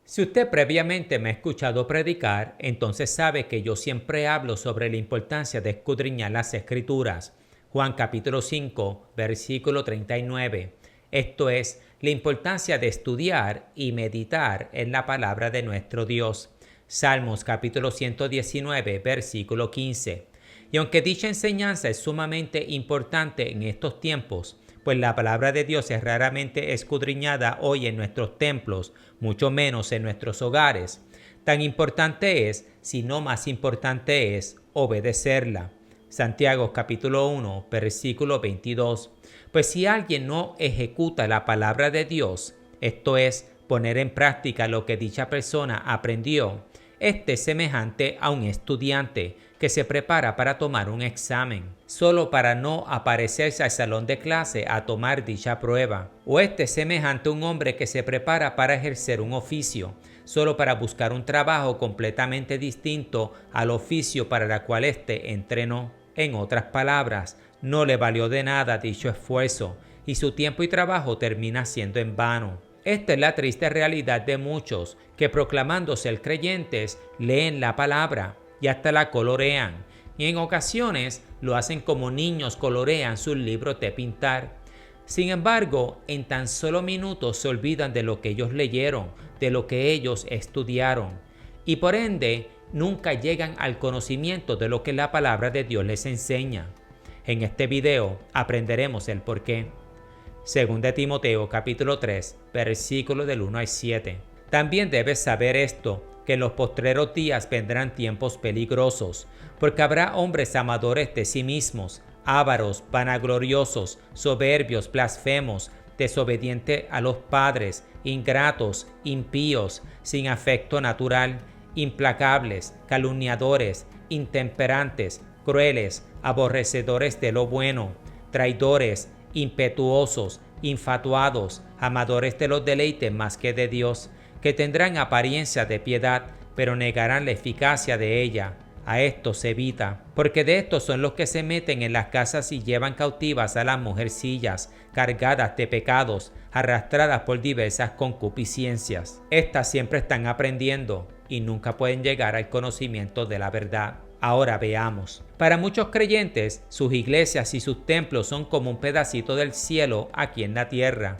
Si usted previamente me ha escuchado predicar, entonces sabe que yo siempre hablo sobre la importancia de escudriñar las Escrituras. Juan capítulo 5, versículo 39. Esto es, la importancia de estudiar y meditar en la palabra de nuestro Dios. Salmos capítulo 119, versículo 15. Y aunque dicha enseñanza es sumamente importante en estos tiempos, pues la palabra de Dios es raramente escudriñada hoy en nuestros templos, mucho menos en nuestros hogares. Tan importante es, si no más importante es, obedecerla. Santiago capítulo 1, versículo 22. Pues si alguien no ejecuta la palabra de Dios, esto es, poner en práctica lo que dicha persona aprendió, este es semejante a un estudiante que se prepara para tomar un examen, solo para no aparecerse al salón de clase a tomar dicha prueba. O este es semejante a un hombre que se prepara para ejercer un oficio, solo para buscar un trabajo completamente distinto al oficio para el cual éste entrenó. En otras palabras, no le valió de nada dicho esfuerzo, y su tiempo y trabajo termina siendo en vano. Esta es la triste realidad de muchos que proclamando ser creyentes leen la palabra y hasta la colorean, y en ocasiones lo hacen como niños colorean sus libros de pintar. Sin embargo, en tan solo minutos se olvidan de lo que ellos leyeron, de lo que ellos estudiaron, y por ende nunca llegan al conocimiento de lo que la palabra de Dios les enseña. En este video aprenderemos el porqué. Según de Timoteo capítulo 3, versículos del 1 al 7. También debes saber esto, que en los postreros días vendrán tiempos peligrosos, porque habrá hombres amadores de sí mismos, ávaros, vanagloriosos, soberbios, blasfemos, desobedientes a los padres, ingratos, impíos, sin afecto natural, implacables, calumniadores, intemperantes, crueles, aborrecedores de lo bueno, traidores, impetuosos, infatuados, amadores de los deleites más que de Dios, que tendrán apariencia de piedad, pero negarán la eficacia de ella. A estos se evita, porque de estos son los que se meten en las casas y llevan cautivas a las mujercillas, cargadas de pecados, arrastradas por diversas concupiscencias. Estas siempre están aprendiendo y nunca pueden llegar al conocimiento de la verdad. Ahora veamos. Para muchos creyentes, sus iglesias y sus templos son como un pedacito del cielo aquí en la tierra,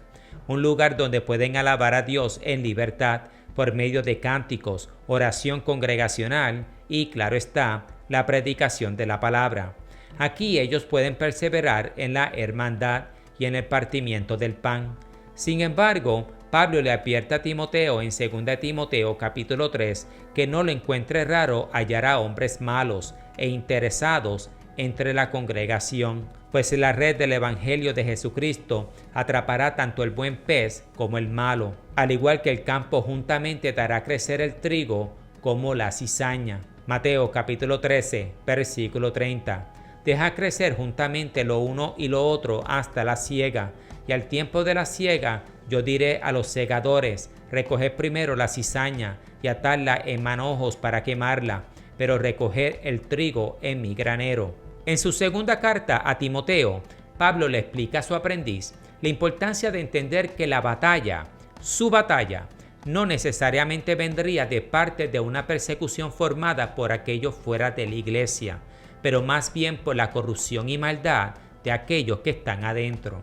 un lugar donde pueden alabar a Dios en libertad por medio de cánticos, oración congregacional y, claro está, la predicación de la palabra. Aquí ellos pueden perseverar en la hermandad y en el partimiento del pan. Sin embargo, Pablo le advierte a Timoteo en 2 Timoteo capítulo 3 que no lo encuentre raro hallar a hombres malos e interesados entre la congregación, pues la red del Evangelio de Jesucristo atrapará tanto el buen pez como el malo, al igual que el campo juntamente dará crecer el trigo como la cizaña. Mateo capítulo 13, versículo 30. Deja crecer juntamente lo uno y lo otro hasta la siega, y al tiempo de la siega yo diré a los segadores, recoged primero la cizaña y atadla en manojos para quemarla, pero recoged el trigo en mi granero. En su segunda carta a Timoteo, Pablo le explica a su aprendiz la importancia de entender que la batalla, su batalla, no necesariamente vendría de parte de una persecución formada por aquellos fuera de la iglesia, pero más bien por la corrupción y maldad de aquellos que están adentro.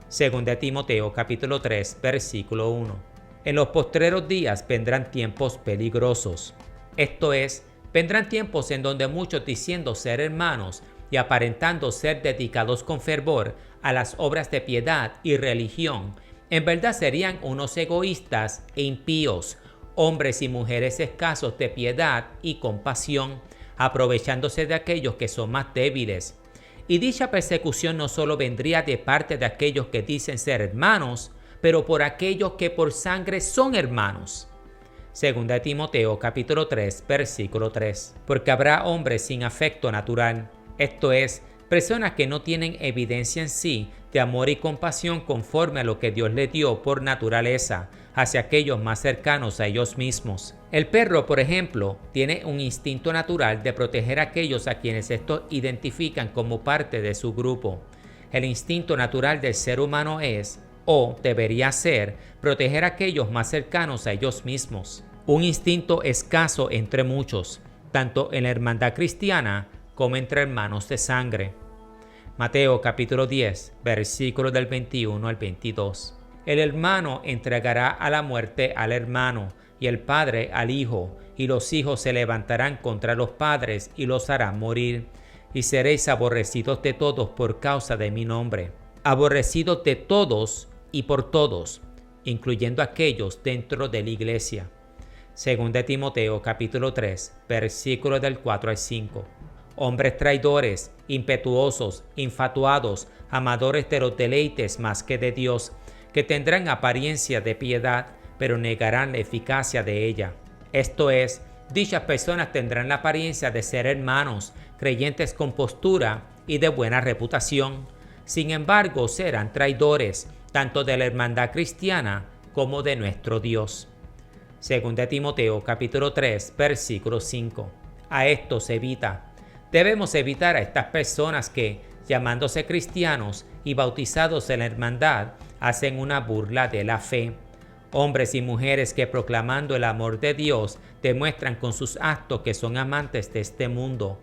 Según de Timoteo capítulo 3, versículo 1. En los postreros días vendrán tiempos peligrosos. Esto es, vendrán tiempos en donde muchos diciendo ser hermanos y aparentando ser dedicados con fervor a las obras de piedad y religión, en verdad serían unos egoístas e impíos, hombres y mujeres escasos de piedad y compasión, aprovechándose de aquellos que son más débiles. Y dicha persecución no solo vendría de parte de aquellos que dicen ser hermanos, pero por aquellos que por sangre son hermanos. Segunda de Timoteo capítulo 3, versículo 3. Porque habrá hombres sin afecto natural, esto es, personas que no tienen evidencia en sí de amor y compasión conforme a lo que Dios les dio por naturaleza hacia aquellos más cercanos a ellos mismos. El perro, por ejemplo, tiene un instinto natural de proteger a aquellos a quienes estos identifican como parte de su grupo. El instinto natural del ser humano es o debería ser proteger a aquellos más cercanos a ellos mismos. Un instinto escaso entre muchos, tanto en la hermandad cristiana como entre hermanos de sangre. Mateo capítulo 10, versículos del 21 al 22. El hermano entregará a la muerte al hermano, y el padre al hijo, y los hijos se levantarán contra los padres y los harán morir, y seréis aborrecidos de todos por causa de mi nombre. Aborrecidos de todos y por todos, incluyendo aquellos dentro de la iglesia. Según de Timoteo capítulo 3, versículos del 4 al 5. Hombres traidores, impetuosos, infatuados, amadores de los deleites más que de Dios, que tendrán apariencia de piedad, pero negarán la eficacia de ella. Esto es, dichas personas tendrán la apariencia de ser hermanos, creyentes con postura y de buena reputación. Sin embargo, serán traidores, tanto de la hermandad cristiana como de nuestro Dios. Según de Timoteo capítulo 3, versículo 5. A esto se evita. Debemos evitar a estas personas que, llamándose cristianos y bautizados en la hermandad, hacen una burla de la fe. Hombres y mujeres que proclamando el amor de Dios demuestran con sus actos que son amantes de este mundo.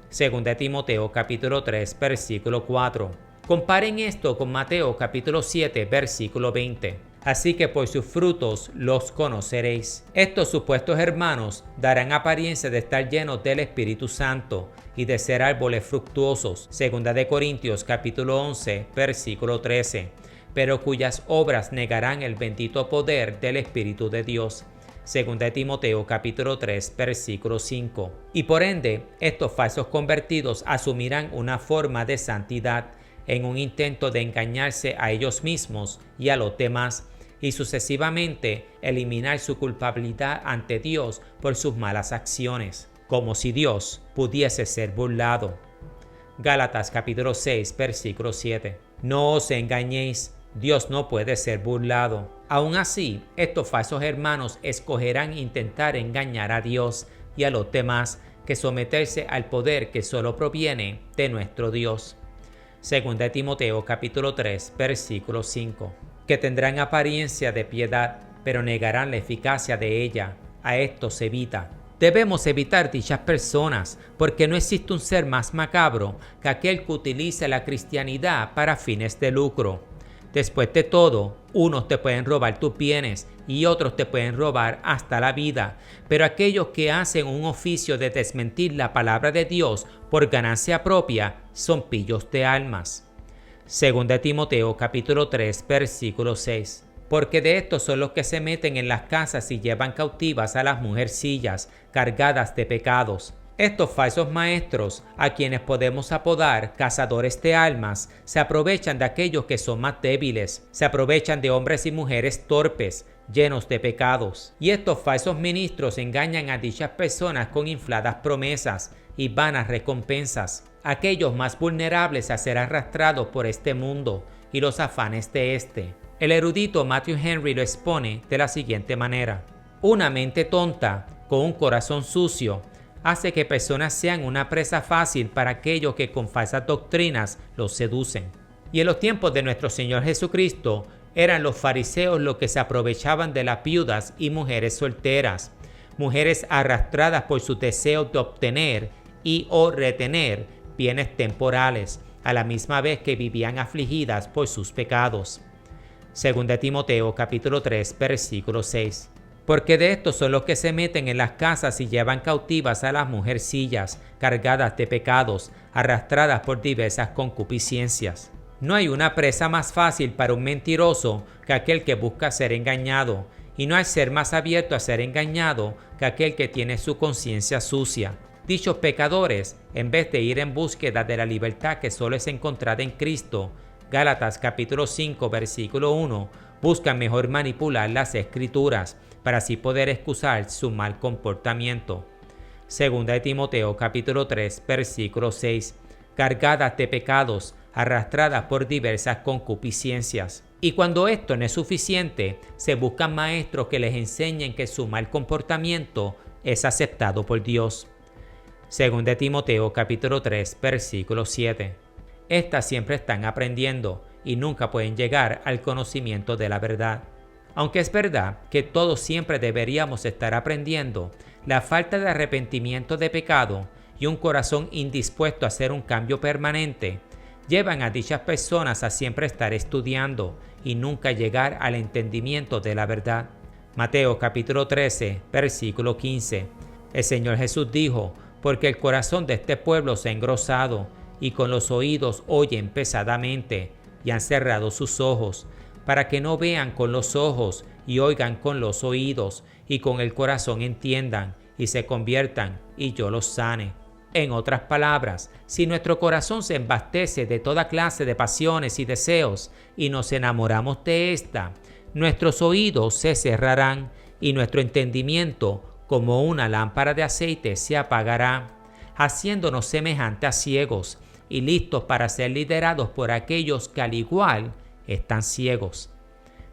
Según de Timoteo capítulo 3, versículo 4. Comparen esto con Mateo capítulo 7, versículo 20. Así que por sus frutos los conoceréis. Estos supuestos hermanos darán apariencia de estar llenos del Espíritu Santo y de ser árboles fructuosos. Segunda de Corintios capítulo 11, versículo 13. Pero cuyas obras negarán el bendito poder del Espíritu de Dios. Segunda de Timoteo capítulo 3, versículo 5. Y por ende, estos falsos convertidos asumirán una forma de santidad en un intento de engañarse a ellos mismos y a los demás, y sucesivamente eliminar su culpabilidad ante Dios por sus malas acciones, como si Dios pudiese ser burlado. Gálatas capítulo 6, versículo 7. No os engañéis, Dios no puede ser burlado. Aún así, estos falsos hermanos escogerán intentar engañar a Dios y a los demás que someterse al poder que solo proviene de nuestro Dios. Segunda de Timoteo capítulo 3, versículo 5. Que tendrán apariencia de piedad, pero negarán la eficacia de ella. A esto se evita. Debemos evitar dichas personas, porque no existe un ser más macabro que aquel que utiliza la cristianidad para fines de lucro. Después de todo, unos te pueden robar tus bienes y otros te pueden robar hasta la vida, pero aquellos que hacen un oficio de desmentir la palabra de Dios por ganancia propia son pillos de almas. Segunda de Timoteo capítulo 3, versículo 6. Porque de estos son los que se meten en las casas y llevan cautivas a las mujercillas cargadas de pecados. Estos falsos maestros, a quienes podemos apodar cazadores de almas, se aprovechan de aquellos que son más débiles, se aprovechan de hombres y mujeres torpes, llenos de pecados. Y estos falsos ministros engañan a dichas personas con infladas promesas y vanas recompensas. Aquellos más vulnerables a ser arrastrados por este mundo y los afanes de este. El erudito Matthew Henry lo expone de la siguiente manera. Una mente tonta, con un corazón sucio, hace que personas sean una presa fácil para aquellos que con falsas doctrinas los seducen. Y en los tiempos de nuestro Señor Jesucristo, eran los fariseos los que se aprovechaban de las viudas y mujeres solteras, mujeres arrastradas por sus deseos de obtener y o retener bienes temporales, a la misma vez que vivían afligidas por sus pecados. Segunda de Timoteo capítulo 3, versículo 6. Porque de estos son los que se meten en las casas y llevan cautivas a las mujercillas, cargadas de pecados, arrastradas por diversas concupiscencias. No hay una presa más fácil para un mentiroso que aquel que busca ser engañado, y no hay ser más abierto a ser engañado que aquel que tiene su conciencia sucia. Dichos pecadores, en vez de ir en búsqueda de la libertad que solo es encontrada en Cristo, Gálatas capítulo 5, versículo 1, buscan mejor manipular las escrituras para así poder excusar su mal comportamiento. Segunda de Timoteo capítulo 3, versículo 6, cargadas de pecados, arrastradas por diversas concupiscencias. Y cuando esto no es suficiente, se buscan maestros que les enseñen que su mal comportamiento es aceptado por Dios. Segunda de Timoteo capítulo 3, versículo 7. Estas siempre están aprendiendo y nunca pueden llegar al conocimiento de la verdad. Aunque es verdad que todos siempre deberíamos estar aprendiendo, la falta de arrepentimiento de pecado y un corazón indispuesto a hacer un cambio permanente llevan a dichas personas a siempre estar estudiando y nunca llegar al entendimiento de la verdad. Mateo capítulo 13, versículo 15. El Señor Jesús dijo: porque el corazón de este pueblo se ha engrosado y con los oídos oyen pesadamente y han cerrado sus ojos, para que no vean con los ojos y oigan con los oídos y con el corazón entiendan y se conviertan y yo los sane. En otras palabras, si nuestro corazón se embastece de toda clase de pasiones y deseos y nos enamoramos de esta, nuestros oídos se cerrarán y nuestro entendimiento, como una lámpara de aceite, se apagará, haciéndonos semejante a ciegos y listos para ser liderados por aquellos que al igual están ciegos.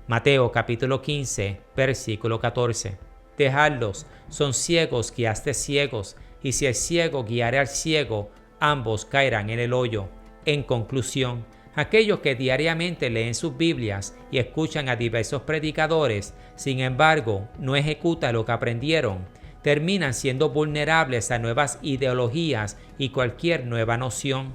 Mateo capítulo 15, versículo 14. Dejadlos, son ciegos, guiaste ciegos, y si el ciego guiare al ciego, ambos caerán en el hoyo. En conclusión, aquellos que diariamente leen sus Biblias y escuchan a diversos predicadores, sin embargo, no ejecutan lo que aprendieron, terminan siendo vulnerables a nuevas ideologías y cualquier nueva noción.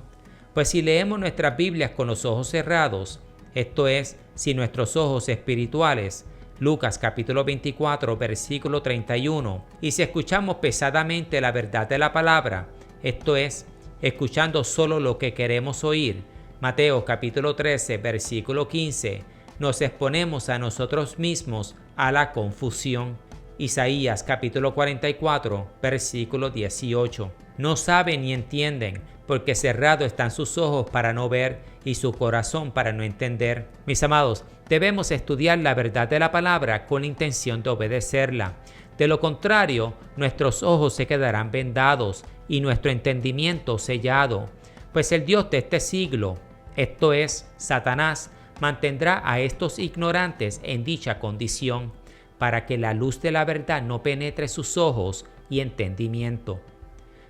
Pues si leemos nuestras Biblias con los ojos cerrados, esto es, si nuestros ojos espirituales, Lucas capítulo 24, versículo 31, y si escuchamos pesadamente la verdad de la palabra, esto es, escuchando solo lo que queremos oír, Mateo capítulo 13, versículo 15, nos exponemos a nosotros mismos a la confusión. Isaías capítulo 44, versículo 18. No saben ni entienden, porque cerrados están sus ojos para no ver y su corazón para no entender. Mis amados, debemos estudiar la verdad de la palabra con la intención de obedecerla. De lo contrario, nuestros ojos se quedarán vendados y nuestro entendimiento sellado. Pues el Dios de este siglo, esto es, Satanás, mantendrá a estos ignorantes en dicha condición, para que la luz de la verdad no penetre sus ojos y entendimiento.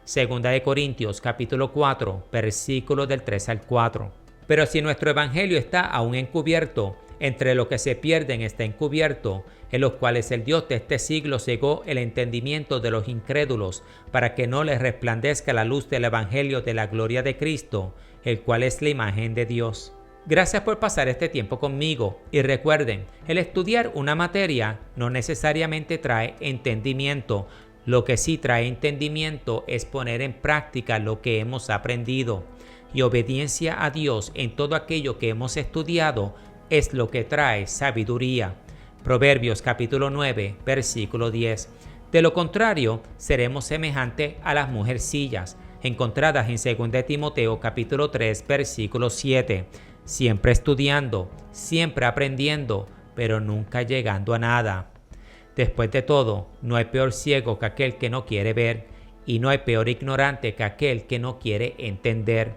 Segunda de Corintios capítulo 4, versículos del 3 al 4. Pero si nuestro evangelio está aún encubierto, entre lo que se pierden está encubierto, en los cuales el Dios de este siglo cegó el entendimiento de los incrédulos, para que no les resplandezca la luz del evangelio de la gloria de Cristo, el cual es la imagen de Dios. Gracias por pasar este tiempo conmigo y recuerden, el estudiar una materia no necesariamente trae entendimiento. Lo que sí trae entendimiento es poner en práctica lo que hemos aprendido, y obediencia a Dios en todo aquello que hemos estudiado es lo que trae sabiduría. Proverbios capítulo 9, versículo 10. De lo contrario, seremos semejantes a las mujercillas, encontradas en 2 Timoteo capítulo 3, versículo 7. Siempre estudiando, siempre aprendiendo, pero nunca llegando a nada. Después de todo, no hay peor ciego que aquel que no quiere ver, y no hay peor ignorante que aquel que no quiere entender.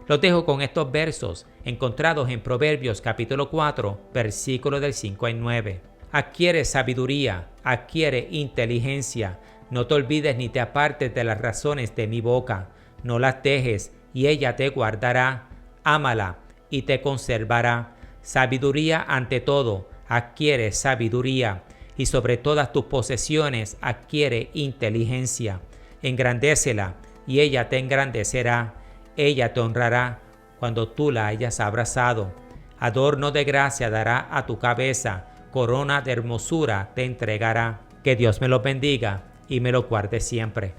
Los dejo con estos versos encontrados en Proverbios capítulo 4, versículos del 5 al 9. Adquiere sabiduría, adquiere inteligencia, no te olvides ni te apartes de las razones de mi boca, no las dejes y ella te guardará, ámala y te conservará. Sabiduría ante todo, adquiere sabiduría, y sobre todas tus posesiones adquiere inteligencia. Engrandécela, y ella te engrandecerá. Ella te honrará cuando tú la hayas abrazado. Adorno de gracia dará a tu cabeza, corona de hermosura te entregará. Que Dios me lo bendiga y me lo guarde siempre.